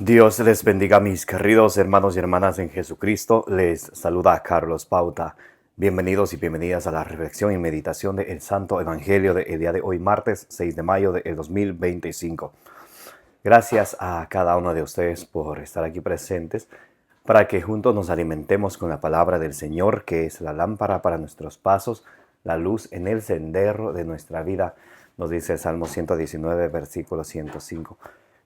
Dios les bendiga, mis queridos hermanos y hermanas en Jesucristo. Les saluda Carlos Pauta. Bienvenidos y bienvenidas a la reflexión y meditación del Santo Evangelio del día de hoy, martes 6 de mayo del 2025. Gracias a cada uno de ustedes por estar aquí presentes para que juntos nos alimentemos con la palabra del Señor, que es la lámpara para nuestros pasos, la luz en el sendero de nuestra vida, nos dice el Salmo 119, versículo 105.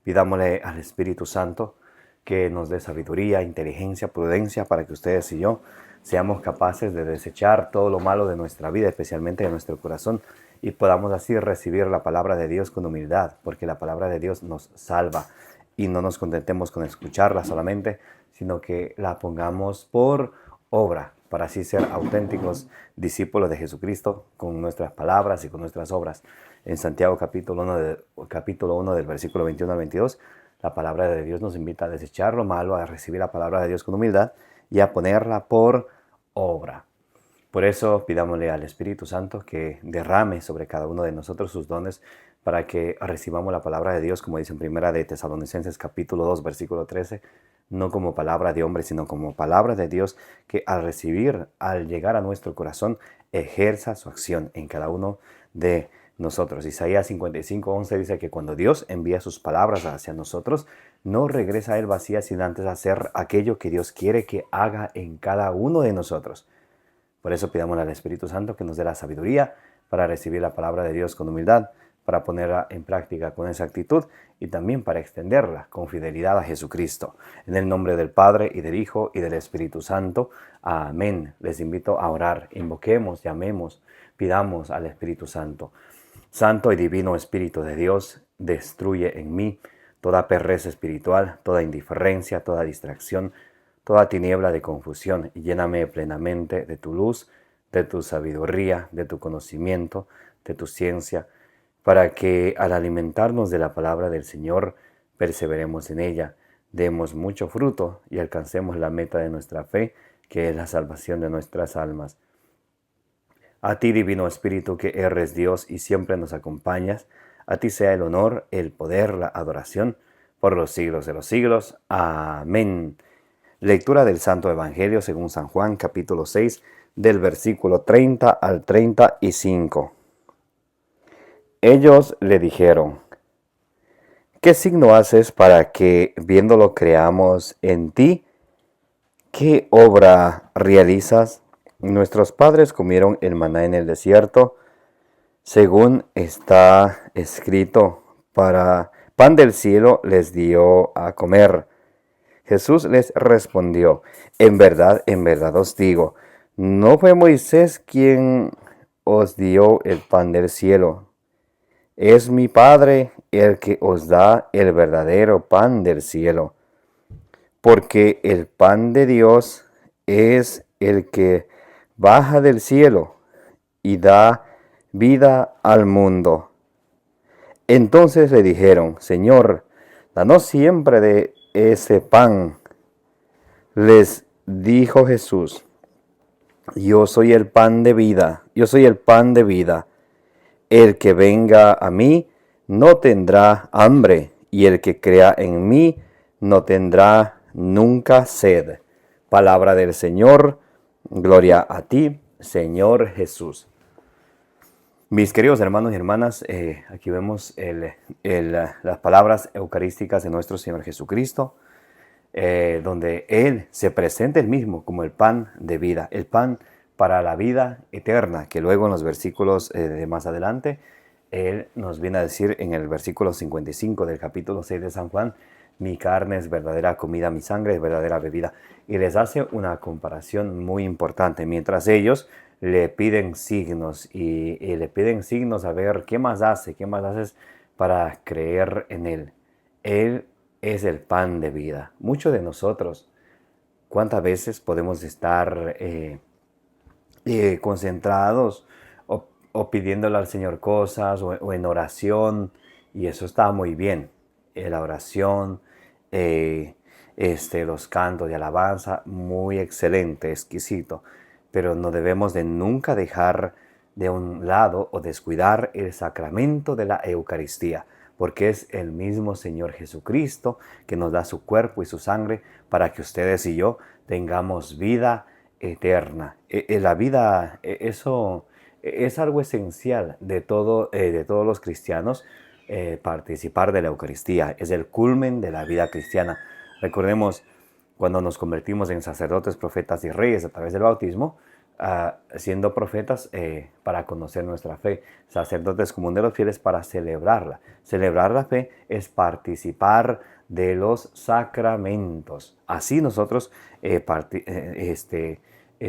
Pidámosle al Espíritu Santo que nos dé sabiduría, inteligencia, prudencia para que ustedes y yo seamos capaces de desechar todo lo malo de nuestra vida, especialmente de nuestro corazón, y podamos así recibir la palabra de Dios con humildad, porque la palabra de Dios nos salva y no nos contentemos con escucharla solamente, sino que la pongamos por obra, para así ser auténticos discípulos de Jesucristo con nuestras palabras y con nuestras obras. En Santiago capítulo 1 del versículo 21 al 22, la palabra de Dios nos invita a desechar lo malo, a recibir la palabra de Dios con humildad y a ponerla por obra. Por eso pidámosle al Espíritu Santo que derrame sobre cada uno de nosotros sus dones para que recibamos la palabra de Dios, como dice en Primera de Tesalonicenses capítulo 2, versículo 13, no como palabra de hombre, sino como palabra de Dios, que al recibir, al llegar a nuestro corazón, ejerza su acción en cada uno de nosotros. Isaías 55:11 dice que cuando Dios envía sus palabras hacia nosotros, no regresa a él vacía, sin antes hacer aquello que Dios quiere que haga en cada uno de nosotros. Por eso pidamos al Espíritu Santo que nos dé la sabiduría para recibir la palabra de Dios con humildad, para ponerla en práctica con exactitud y también para extenderla con fidelidad a Jesucristo. En el nombre del Padre y del Hijo y del Espíritu Santo. Amén. Les invito a orar. Invoquemos, llamemos, pidamos al Espíritu Santo. Santo y divino Espíritu de Dios, destruye en mí toda pereza espiritual, toda indiferencia, toda distracción, toda tiniebla de confusión, y lléname plenamente de tu luz, de tu sabiduría, de tu conocimiento, de tu ciencia, para que al alimentarnos de la palabra del Señor, perseveremos en ella, demos mucho fruto y alcancemos la meta de nuestra fe, que es la salvación de nuestras almas. A ti, Divino Espíritu, que eres Dios y siempre nos acompañas, a ti sea el honor, el poder, la adoración, por los siglos de los siglos. Amén. Lectura del Santo Evangelio según San Juan, capítulo 6, del versículo 30 al 35. Ellos le dijeron: ¿qué signo haces para que, viéndolo, creamos en ti? ¿Qué obra realizas? Nuestros padres comieron el maná en el desierto, según está escrito, para pan del cielo les dio a comer. Jesús les respondió: en verdad os digo, no fue Moisés quien os dio el pan del cielo. Es mi Padre el que os da el verdadero pan del cielo. Porque el pan de Dios es el que baja del cielo y da vida al mundo. Entonces le dijeron: Señor, danos siempre de ese pan. Les dijo Jesús: yo soy el pan de vida, yo soy el pan de vida. El que venga a mí no tendrá hambre, y el que crea en mí no tendrá nunca sed. Palabra del Señor, gloria a ti, Señor Jesús. Mis queridos hermanos y hermanas, aquí vemos las palabras eucarísticas de nuestro Señor Jesucristo, donde Él se presenta Él mismo como el pan de vida, el pan para la vida eterna, que luego en los versículos de más adelante, Él nos viene a decir en el versículo 55 del capítulo 6 de San Juan: mi carne es verdadera comida, mi sangre es verdadera bebida. Y les hace una comparación muy importante, mientras ellos le piden signos y le piden signos a ver qué más haces para creer en Él. Él es el pan de vida. Muchos de nosotros, ¿cuántas veces podemos estar concentrados o pidiéndole al Señor cosas o en oración? Y eso está muy bien. La oración, los cantos de alabanza, muy excelente, exquisito. Pero no debemos de nunca dejar de un lado o descuidar el sacramento de la Eucaristía, porque es el mismo Señor Jesucristo que nos da su cuerpo y su sangre para que ustedes y yo tengamos vida eterna. La vida, eso es algo esencial de todos los cristianos, participar de la Eucaristía. Es el culmen de la vida cristiana. Recordemos cuando nos convertimos en sacerdotes, profetas y reyes a través del bautismo, siendo profetas para conocer nuestra fe, sacerdotes comuneros fieles para celebrarla. Celebrar la fe es participar de los sacramentos. Así nosotros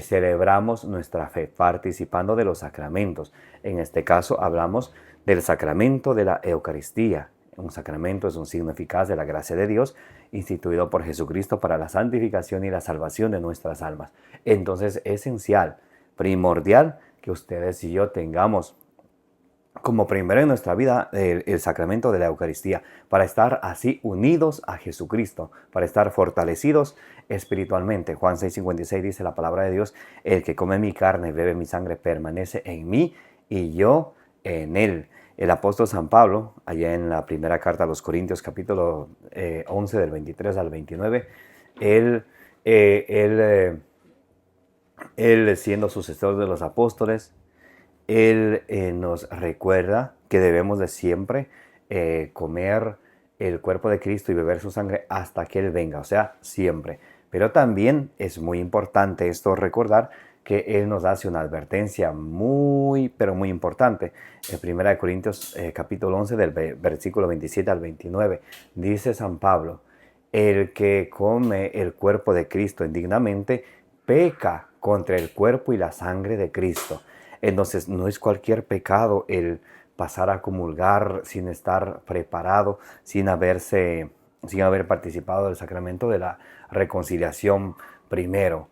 celebramos nuestra fe, participando de los sacramentos. En este caso hablamos del sacramento de la Eucaristía. Un sacramento es un signo eficaz de la gracia de Dios, instituido por Jesucristo para la santificación y la salvación de nuestras almas. Entonces es esencial, primordial, que ustedes y yo tengamos como primero en nuestra vida el sacramento de la Eucaristía, para estar así unidos a Jesucristo, para estar fortalecidos espiritualmente. Juan 6:56 dice la palabra de Dios: el que come mi carne y bebe mi sangre permanece en mí y yo en él. El apóstol San Pablo, allá en la primera carta a los Corintios, capítulo 11, del 23 al 29, él, siendo sucesor de los apóstoles, él nos recuerda que debemos de siempre comer el cuerpo de Cristo y beber su sangre hasta que Él venga, o sea, siempre. Pero también es muy importante esto recordar que Él nos hace una advertencia muy, pero muy importante. En 1 Corintios capítulo 11, del versículo 27 al 29, dice San Pablo: el que come el cuerpo de Cristo indignamente peca contra el cuerpo y la sangre de Cristo. Entonces no es cualquier pecado el pasar a comulgar sin estar preparado, sin haber participado del sacramento de la reconciliación primero.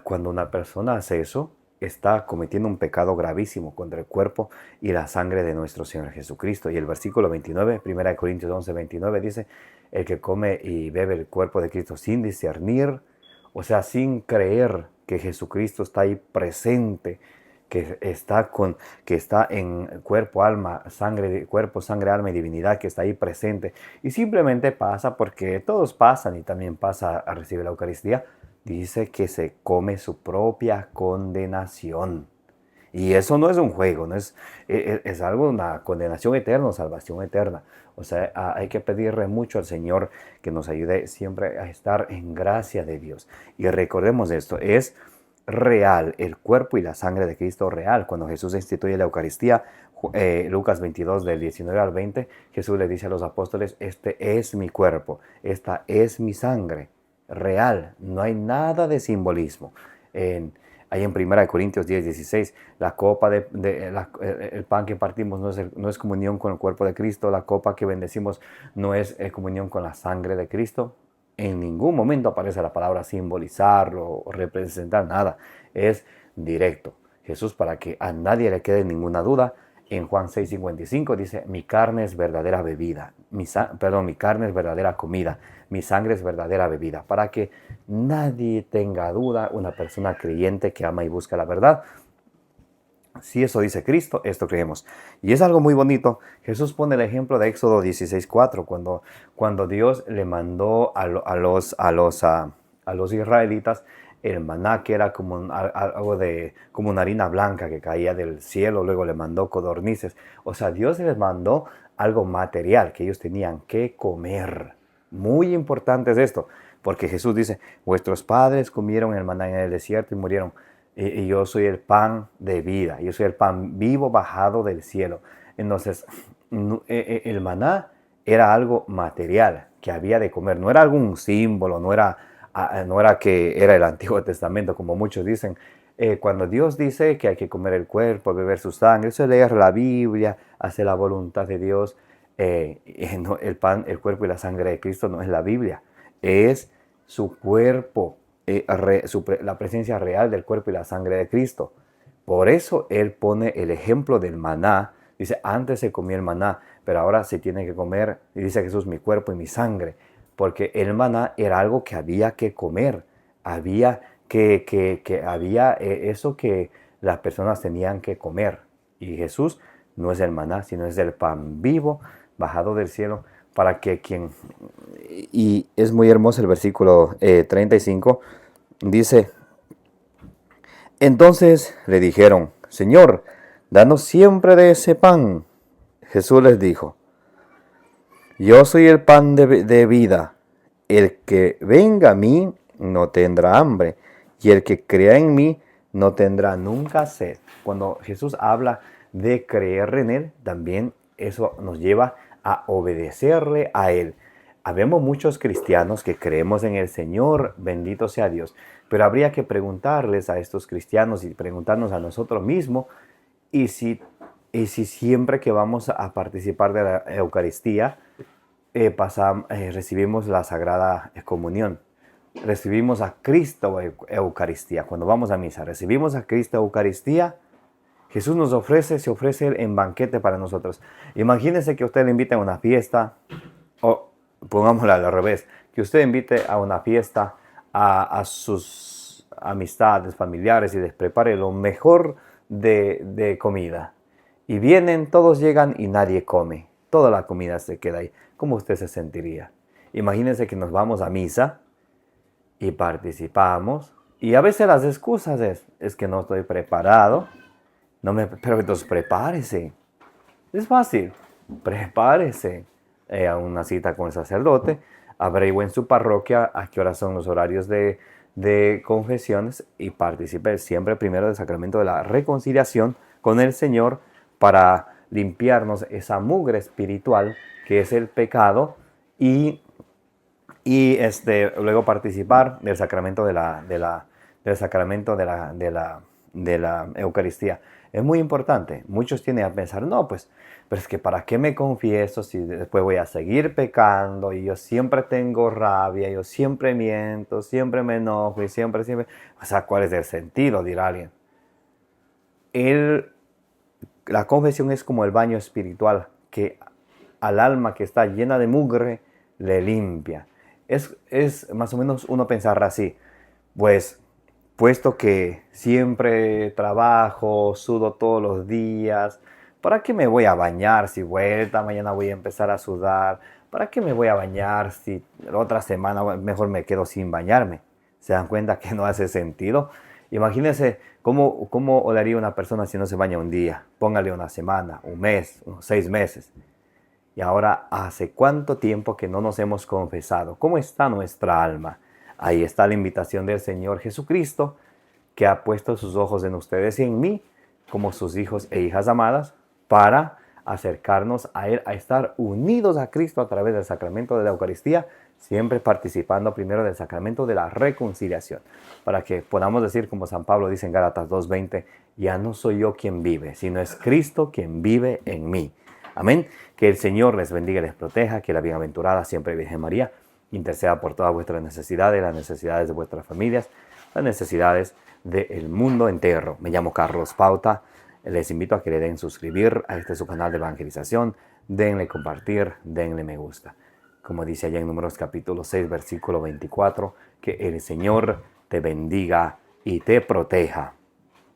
Cuando una persona hace eso, está cometiendo un pecado gravísimo contra el cuerpo y la sangre de nuestro Señor Jesucristo. Y el versículo 29, 1 Corintios 11, 29 dice: el que come y bebe el cuerpo de Cristo sin discernir, o sea, sin creer que Jesucristo está ahí presente, que está en cuerpo, alma, sangre, alma y divinidad, que está ahí presente, y simplemente pasa porque todos pasan y también pasa a recibir la Eucaristía, dice que se come su propia condenación. Y eso no es un juego, no es algo, una condenación eterna, salvación eterna. O sea, hay que pedirle mucho al Señor que nos ayude siempre a estar en gracia de Dios. Y recordemos esto, es real, el cuerpo y la sangre de Cristo real. Cuando Jesús instituye la Eucaristía, Lucas 22, del 19 al 20, Jesús le dice a los apóstoles: este es mi cuerpo, esta es mi sangre, real, no hay nada de simbolismo. Ahí en 1 Corintios 10, 16, la copa el pan que partimos no es comunión con el cuerpo de Cristo, la copa que bendecimos no es comunión con la sangre de Cristo. En ningún momento aparece la palabra simbolizarlo o representar, nada. Es directo. Jesús, para que a nadie le quede ninguna duda, en Juan 6:55 dice: mi carne es verdadera bebida, mi carne es verdadera comida, mi sangre es verdadera bebida. Para que nadie tenga duda, una persona creyente que ama y busca la verdad, si eso dice Cristo, esto creemos. Y es algo muy bonito. Jesús pone el ejemplo de Éxodo 16:4, cuando Dios le mandó a los israelitas el maná, que era como como una harina blanca que caía del cielo. Luego le mandó codornices. O sea, Dios les mandó algo material que ellos tenían que comer. Muy importante es esto, porque Jesús dice: vuestros padres comieron el maná en el desierto y murieron. Y yo soy el pan de vida, yo soy el pan vivo bajado del cielo. Entonces, el maná era algo material que había de comer, no era algún símbolo, no era que era el Antiguo Testamento, como muchos dicen. Cuando Dios dice que hay que comer el cuerpo, beber su sangre, eso es leer la Biblia, hacer la voluntad de Dios. El cuerpo y la sangre de Cristo no es la Biblia, es su cuerpo. La presencia real del cuerpo y la sangre de Cristo. Por eso Él pone el ejemplo del maná. Dice: antes se comía el maná, pero ahora se tiene que comer, y dice Jesús, mi cuerpo y mi sangre. Porque el maná era algo que había que comer. Había había eso que las personas tenían que comer. Y Jesús no es el maná, sino es el pan vivo bajado del cielo para que quien... Y es muy hermoso el versículo 35, dice: entonces le dijeron: Señor, danos siempre de ese pan. Jesús les dijo: yo soy el pan de vida. El que venga a mí no tendrá hambre, y el que crea en mí no tendrá nunca sed. Cuando Jesús habla de creer en Él, también eso nos lleva a obedecerle a Él. Habemos muchos cristianos que creemos en el Señor, bendito sea Dios, pero habría que preguntarles a estos cristianos y preguntarnos a nosotros mismos, y si siempre que vamos a participar de la Eucaristía, recibimos la Sagrada Comunión. Recibimos a Cristo Eucaristía. Cuando vamos a misa, recibimos a Cristo Eucaristía. Jesús se ofrece en banquete para nosotros. Imagínense que usted le invite a una fiesta, o pongámosla al revés, que usted invite a una fiesta a sus amistades, familiares, y les prepare lo mejor de comida. Y vienen, todos llegan y nadie come. Toda la comida se queda ahí. ¿Cómo usted se sentiría? Imagínense que nos vamos a misa y participamos, y a veces las excusas es que no estoy preparado. Pero entonces prepárese. Es fácil. Prepárese a una cita con el sacerdote. Averigüe en su parroquia a qué horas son los horarios de confesiones, y participe siempre primero del sacramento de la reconciliación con el Señor para limpiarnos esa mugre espiritual que es el pecado, y luego participar del sacramento de la Eucaristía. Es muy importante. Muchos tienden a pensar: no, pues, pero es que ¿para qué me confieso si después voy a seguir pecando? Y yo siempre tengo rabia, yo siempre miento, siempre me enojo y siempre... O sea, ¿cuál es el sentido?, dirá alguien. La confesión es como el baño espiritual que al alma que está llena de mugre le limpia. Es más o menos uno pensar así: pues, puesto que siempre trabajo, sudo todos los días, ¿para qué me voy a bañar si vuelta mañana voy a empezar a sudar? ¿Para qué me voy a bañar si la otra semana mejor me quedo sin bañarme? ¿Se dan cuenta que no hace sentido? Imagínense cómo olaría una persona si no se baña un día. Póngale una semana, un mes, unos 6 meses. Y ahora, ¿hace cuánto tiempo que no nos hemos confesado? ¿Cómo está nuestra alma? Ahí está la invitación del Señor Jesucristo, que ha puesto sus ojos en ustedes y en mí, como sus hijos e hijas amadas, para acercarnos a Él, a estar unidos a Cristo a través del sacramento de la Eucaristía, siempre participando primero del sacramento de la reconciliación, para que podamos decir, como San Pablo dice en Gálatas 2:20, ya no soy yo quien vive, sino es Cristo quien vive en mí. Amén. Que el Señor les bendiga y les proteja, que la bienaventurada siempre Virgen María interceda por todas vuestras necesidades, las necesidades de vuestras familias, las necesidades del mundo entero. Me llamo Carlos Pauta. Les invito a que le den suscribir a su canal de evangelización, denle compartir, denle me gusta. Como dice allá en Números capítulo 6, versículo 24, que el Señor te bendiga y te proteja.